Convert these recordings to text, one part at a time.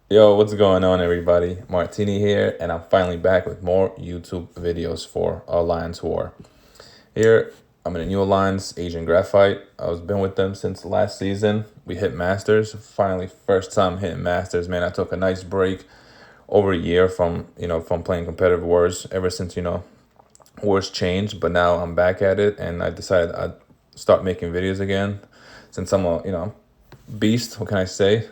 Yo, what's going on, everybody? Martini here, and I'm finally back with more YouTube videos for Alliance War. Here, I'm in a new alliance, Agent Graphite. I've been with them since last season. We hit Masters. Finally, first time hitting Masters, man. I took a nice break over a year from from playing competitive wars. Ever since wars changed, but now I'm back at it, and I decided I'd start making videos again. Since I'm a beast, what can I say?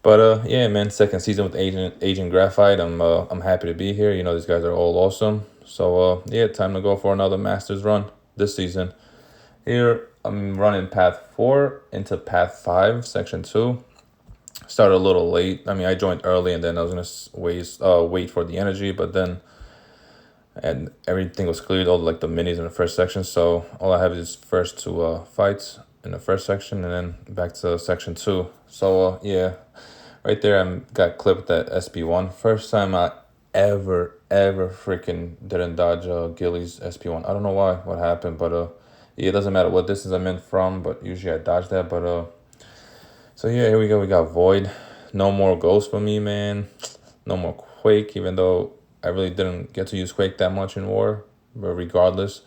But yeah, man, second season with Agent Graphite. I'm happy to be here. These guys are all awesome. So yeah, time to go for another Masters run this season. Here I'm running Path 4 into Path 5, Section 2. Started a little late. I mean, I joined early, and then I was gonna wait for the energy, but then and everything was cleared, all like the minis in the first section. So all I have is first two fights in the first section, and then back to Section 2. So yeah, right there, I got clipped at SP1. First time I ever freaking didn't dodge Gilly's SP1. I don't know why, what happened, but yeah, it doesn't matter what distance I'm in from, but usually I dodge that. But so yeah, here we go. We got Void. No more Ghost for me, man. No more Quake, even though I really didn't get to use Quake that much in War, but regardless.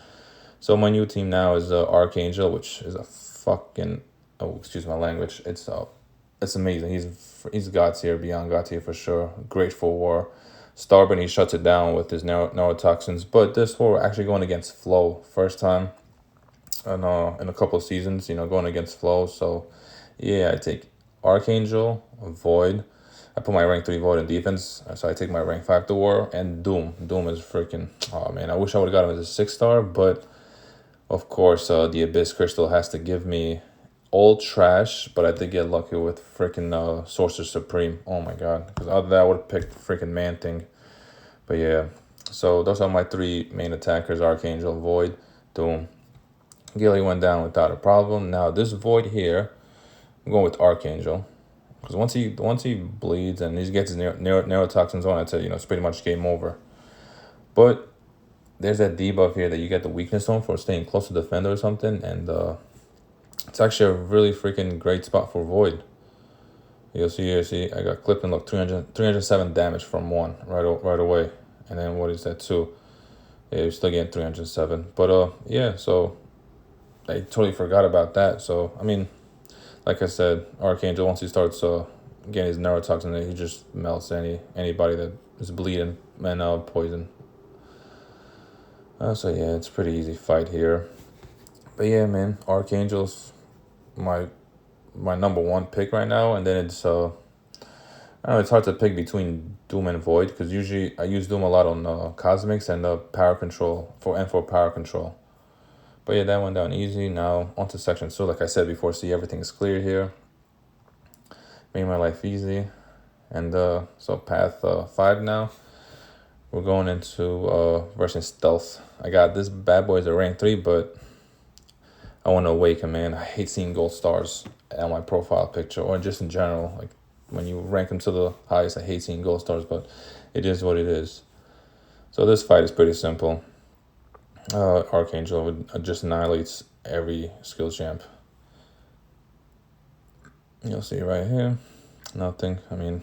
So my new team now is Archangel, which is a fucking, oh, excuse my language. It's amazing. He's God tier, beyond God tier for sure. Great for War. Starbound, he shuts it down with his neurotoxins. But this war, we're actually going against Flow. First time in a couple of seasons, going against Flow. So yeah, I take Archangel, Void. I put my rank 3 Void in defense, so I take my rank 5 to War, and Doom. Doom is freaking, oh man, I wish I would have got him as a 6-star, but of course, the Abyss Crystal has to give me all trash, but I did get lucky with freaking Sorcerer Supreme. Oh my god, because other than that, I would have picked freaking Man Thing. But yeah, so those are my three main attackers: Archangel, Void, Doom. Gilly went down without a problem. Now this Void here, I'm going with Archangel. Because once he bleeds and he gets his neurotoxins on, I'd say, it's pretty much game over. But there's that debuff here that you get the weakness on for staying close to defender or something, and it's actually a really freaking great spot for Void. You'll see here, see, I got clipped and look, 307 damage from one right away. And then what is that, two? Yeah, you're still getting 307. But yeah, so I totally forgot about that. So, I mean, like I said, Archangel, once he starts getting his neurotoxin, he just melts anybody that is bleeding and poison. So yeah, it's a pretty easy fight here. But yeah, man, Archangel's my number one pick right now, and then it's I don't know, it's hard to pick between Doom and Void because usually I use Doom a lot on Cosmics and power control for power control. But yeah, that went down easy. Now onto section 2. Like I said before, see, everything is clear here. Made my life easy, and so path 5 now. We're going into version stealth. I got this bad boy as a rank 3, but I want to awaken, man. I hate seeing gold stars on my profile picture or just in general. Like when you rank them to the highest, I hate seeing gold stars, but it is what it is. So this fight is pretty simple. Archangel just annihilates every skill champ. You'll see right here. Nothing. I mean,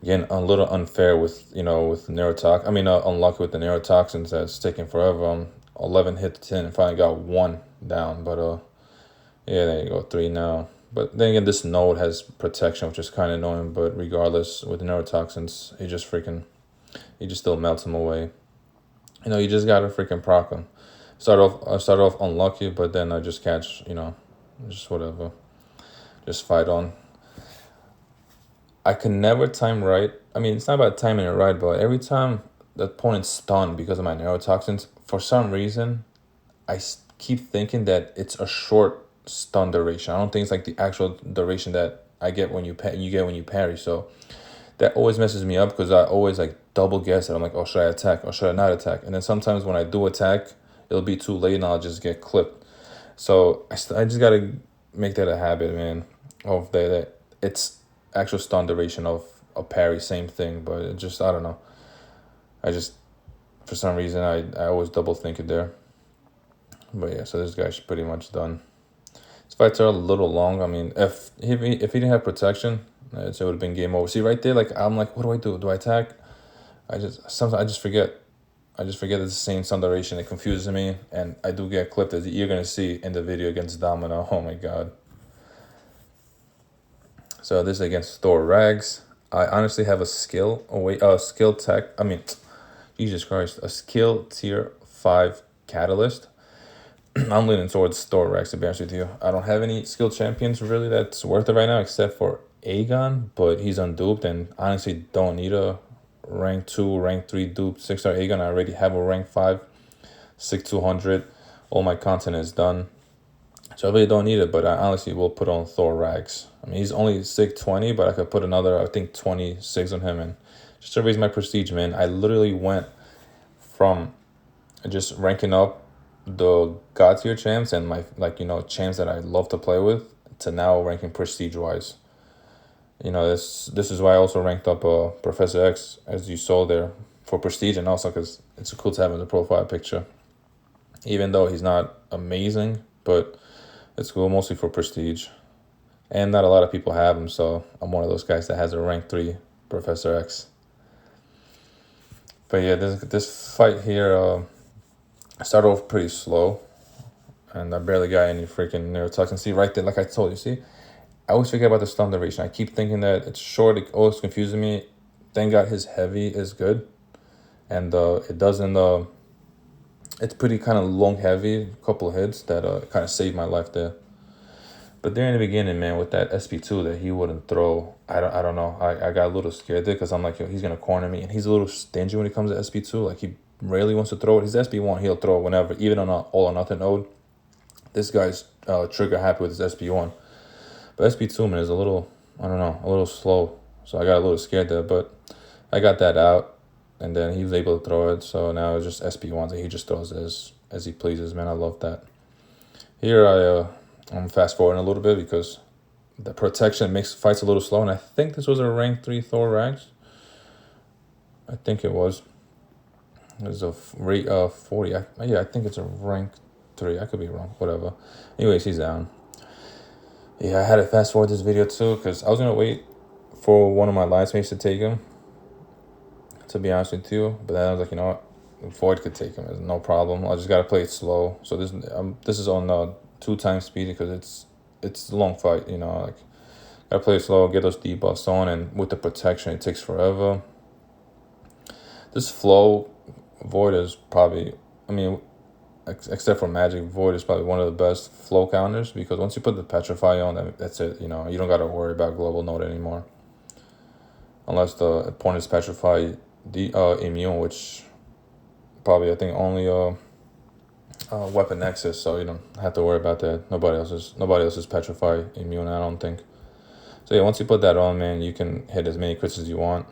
again, a little unfair with with neurotox. I mean, unlucky with the neurotoxins. That's taking forever. 11 hit to 10 and finally got one down, but yeah, there you go, 3 now. But then again, this node has protection, which is kind of annoying, but regardless, with the neurotoxins, he just still melts him away. You just gotta freaking proc him. I started off unlucky, but then I just catch, just whatever, just fight on. I can never time right. I mean, it's not about timing it right, but every time the opponent's stunned because of my neurotoxins, for some reason, keep thinking that it's a short stun duration. I don't think it's like the actual duration that I get when you get when you parry. So that always messes me up because I always like double guess it. I'm like, oh, should I attack or should I not attack? And then sometimes when I do attack, it'll be too late and I'll just get clipped. So I just gotta make that a habit, man. Of that it's actual stun duration of a parry, same thing. But it just, I don't know. I just, for some reason, I always double think it there. But yeah, so this guy's pretty much done. His fights are a little long. I mean, if he didn't have protection, It would have been game over. See right there, like I'm like, what do I do? Do I attack? Sometimes I just forget. I just forget it's the same sun duration. It confuses me, and I do get clipped, as you're gonna see in the video against Domino. Oh my god. So this is against Thor Rags. I honestly have a skill tech. I mean, Jesus Christ, a skill tier 5 catalyst. I'm leaning towards Thor Rags, to be honest with you. I don't have any skill champions really that's worth it right now, except for Aegon, but he's unduped, and honestly don't need a rank 2, rank 3 dupe 6-star Aegon. I already have a rank 5, 6-200. All my content is done. So I really don't need it, but I honestly will put on Thor Rags. I mean, he's only 620, but I could put another, I think, 26 on him, and just to raise my prestige, man. I literally went from just ranking up the god tier champs and my, like, champs that I love to play with, to now ranking prestige wise. This is why I also ranked up Professor X, as you saw there, for prestige, and also because it's cool to have in the profile picture. Even though he's not amazing, but it's cool mostly for prestige. And not a lot of people have him, so I'm one of those guys that has a rank 3 Professor X. But yeah, this fight here, I started off pretty slow, and I barely got any freaking neurotoxin. See right there, like I told you, see? I always forget about the stun duration. I keep thinking that it's short, it always confuses me. Thank God his heavy is good. And it doesn't, it's pretty kind of long heavy, a couple of hits that kind of saved my life there. But there in the beginning, man, with that SP2 that he wouldn't throw, I don't know. I got a little scared there because I'm like, yo, he's going to corner me. And he's a little stingy when it comes to SP2. Like, he rarely wants to throw it. His SP1, he'll throw it whenever, even on an all or nothing node. This guy's trigger happy with his SP1. But SP2, man, is a little, I don't know, a little slow. So I got a little scared there. But I got that out. And then he was able to throw it. So now it's just SP1s that he just throws as he pleases, man. I love that. Here I'm fast forwarding a little bit because the protection makes fights a little slow, and I think this was a rank 3 Thor Rags. I think it was. It was a 40. Yeah, I think it's a rank 3. I could be wrong. Whatever. Anyways, he's down. Yeah, I had to fast forward this video too because I was gonna wait for one of my alliance mates to take him. To be honest with you, but then I was like, you know what, Void could take him. There's no problem. I just gotta play it slow. So this is on 2 times speed because it's a long fight. Like, gotta play it slow, get those debuffs on, and with the protection, it takes forever. This flow, Void is probably, I mean, except for Magic, Void is probably one of the best flow counters because once you put the Petrify on, that's it. You don't gotta worry about global node anymore, unless the opponent's Petrify immune, which probably I think only Weapon Nexus, so you don't have to worry about that. Nobody else is Petrify immune, I don't think. So yeah, once you put that on, man, you can hit as many crits as you want.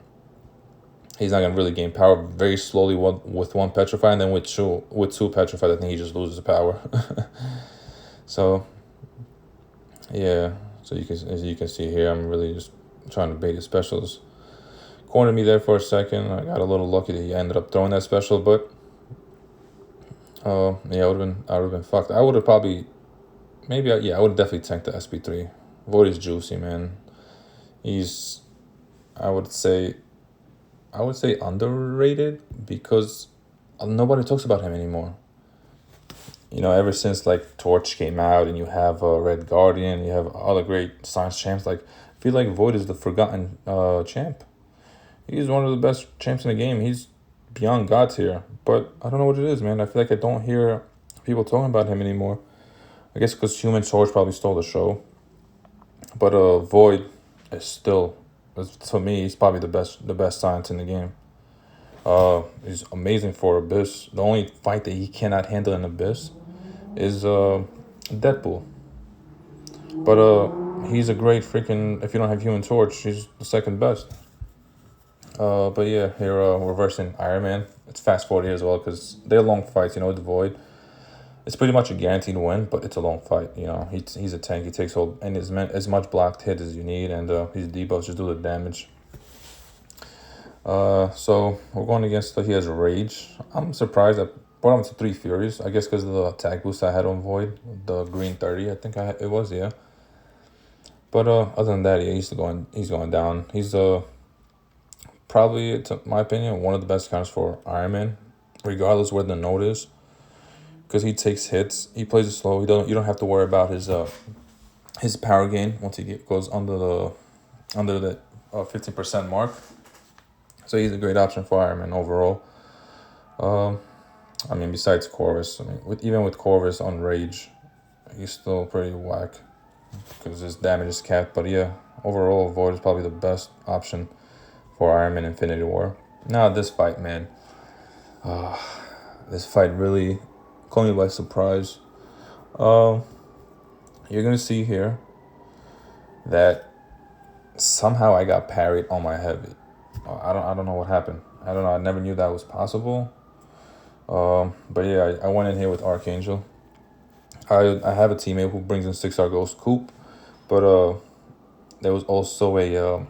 He's not gonna really gain power very slowly with one Petrify, and then with two Petrify, I think he just loses power. So yeah, so as you can see here, I'm really just trying to bait his specials. Cornered me there for a second. I got a little lucky that he ended up throwing that special, but yeah, I would have been fucked. I would have probably, I would have definitely tanked the SP3. Void is juicy, man. He's, I would say underrated because nobody talks about him anymore. Ever since like Torch came out and you have Red Guardian, you have other great science champs. Like, I feel like Void is the forgotten champ. He's one of the best champs in the game. He's beyond God tier. But I don't know what it is, man. I feel like I don't hear people talking about him anymore. I guess because Human Torch probably stole the show. But Void is still, to me, he's probably the best science in the game. He's amazing for Abyss. The only fight that he cannot handle in Abyss is Deadpool. But he's a great freaking, if you don't have Human Torch, he's the second best. But yeah, here we're versing Iron Man. It's fast forward here as well because they're long fights, with the Void. It's pretty much a guaranteed win, but it's a long fight. He's a tank. He takes all and as much blocked hit as you need, and his debuffs just do the damage. So we're going against he has Rage. I'm surprised I brought him to 3 Furies. I guess because of the attack boost I had on Void, the green 30. I think it was, yeah. But other than that, yeah, he's going down. He's probably, to my opinion, one of the best counters for Iron Man, regardless where the note is, because he takes hits. He plays it slow. You don't have to worry about his power gain once goes under the 15% mark. So he's a great option for Iron Man overall. I mean, besides Corvus, I mean, even with Corvus on Rage, he's still pretty whack because his damage is capped. But yeah, overall, Void is probably the best option for Iron Man Infinity War. Now, this fight, man. This fight really caught me by surprise. You're going to see here that somehow I got parried on my heavy. I don't know what happened. I don't know. I never knew that was possible. But yeah, I went in here with Archangel. I have a teammate who brings in 6-star Ghost Coop, but there was also a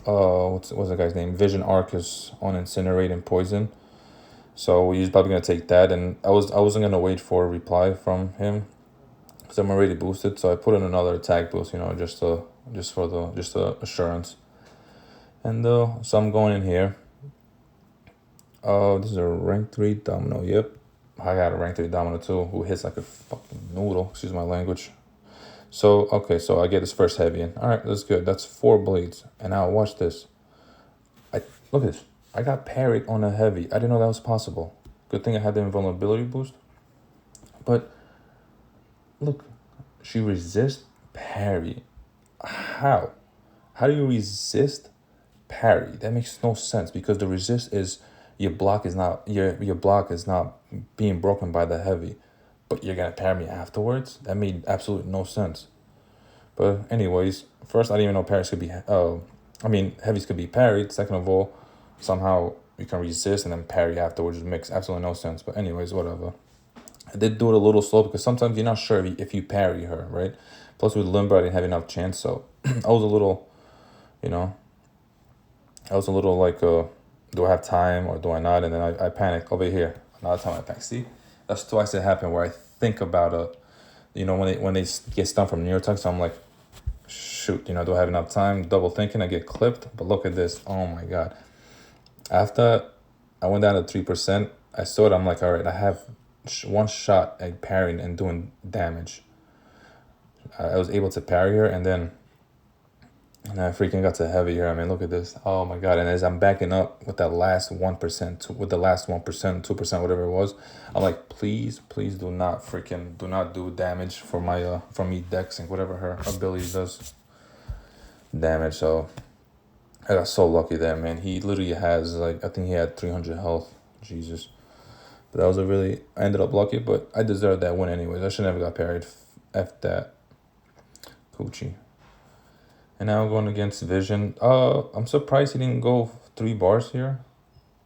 what's the guy's name? Vision Arcus on Incinerate and Poison. So he's probably gonna take that, and I wasn't gonna wait for a reply from him because I'm already boosted. So I put in another attack boost, just for the assurance. And so I'm going in here. This is a rank 3 Domino. Yep. I got a rank 3 Domino too, who hits like a fucking noodle. Excuse my language. So, okay, so I get this first heavy in. All right, that's good. That's 4 blades. And now watch this. Look at this. I got parried on a heavy. I didn't know that was possible. Good thing I had the invulnerability boost. But, look. She resists parry. How? How do you resist parry? That makes no sense because the resist is your block is not being broken by the heavy, but you're gonna parry me afterwards. That made absolutely no sense. But anyways, first I didn't even know parries could be heavies could be parried. Second of all, somehow you can resist and then parry afterwards. It makes absolutely no sense. But anyways, whatever. I did do it a little slow because sometimes you're not sure if you parry her, right? Plus with Limber, I didn't have enough chance, so I was a little, like, do I have time or do I not? And then I panic over here. Another time I panic. See, that's twice it happened where I think about when they get stunned from neurotox. So I'm like, shoot, do I have enough time? Double thinking, I get clipped. But look at this. Oh my god. After I went down to 3%, I saw it. I'm like, all right, I have one shot at parrying and doing damage. I was able to parry her, and then I freaking got to heavy here. I mean, look at this. Oh my god. And as I'm backing up with that last 1%, with the last 1%, 2%, whatever it was, I'm like, please do not do damage for my for me dexing, whatever her ability does damage. So I got so lucky there, man. He literally has, like, I think he had 300 health. Jesus. But that was I ended up lucky, but I deserved that win anyways. I should never got parried. F that. Coochie. And now I'm going against Vision. I'm surprised he didn't go 3 bars here.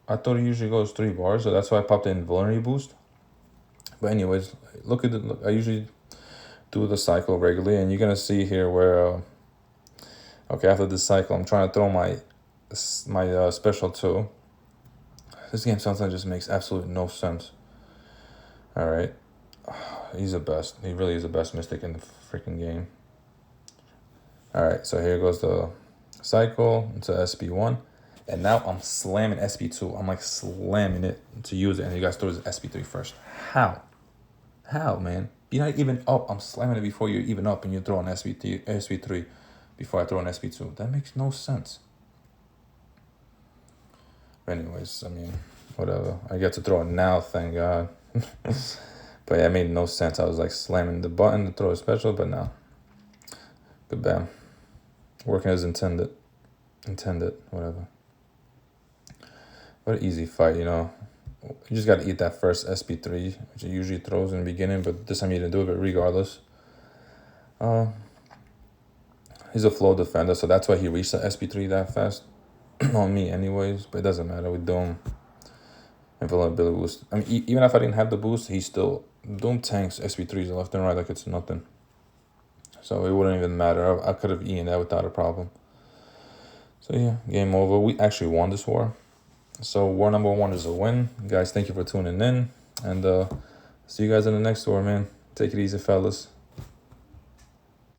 I thought he usually goes 3 bars, so that's why I popped the invulnerability boost. But anyways, look at it. I usually do the cycle regularly, and you're gonna see here where okay, after this cycle, I'm trying to throw my special too. This game sometimes just makes absolutely no sense. All right, he's the best. He really is the best Mystic in the freaking game. All right, so here goes the cycle into SP1. And now I'm slamming SP2. I'm like slamming it to use it. And you guys throw this SP3 first. How? How, man? You're not even up. I'm slamming it before you're even up, and you throw an SP3 before I throw an SP2. That makes no sense. But anyways, I mean, whatever. I get to throw it now, thank God. But yeah, it made no sense. I was like slamming the button to throw a special, but no. Good bam. Working as intended, whatever. What an easy fight, You just got to eat that first SP3, which it usually throws in the beginning, but this time you didn't do it, but regardless. He's a flow defender, so that's why he reached the SP3 that fast on me anyways, but it doesn't matter. We Doom invulnerability boost. I mean, even if I didn't have the boost, he still Doom tanks SP3s left and right like it's nothing. So it wouldn't even matter. I could have eaten that without a problem. So yeah, game over. We actually won this war. So war number 1 is a win. Guys, thank you for tuning in. And see you guys in the next war, man. Take it easy, fellas.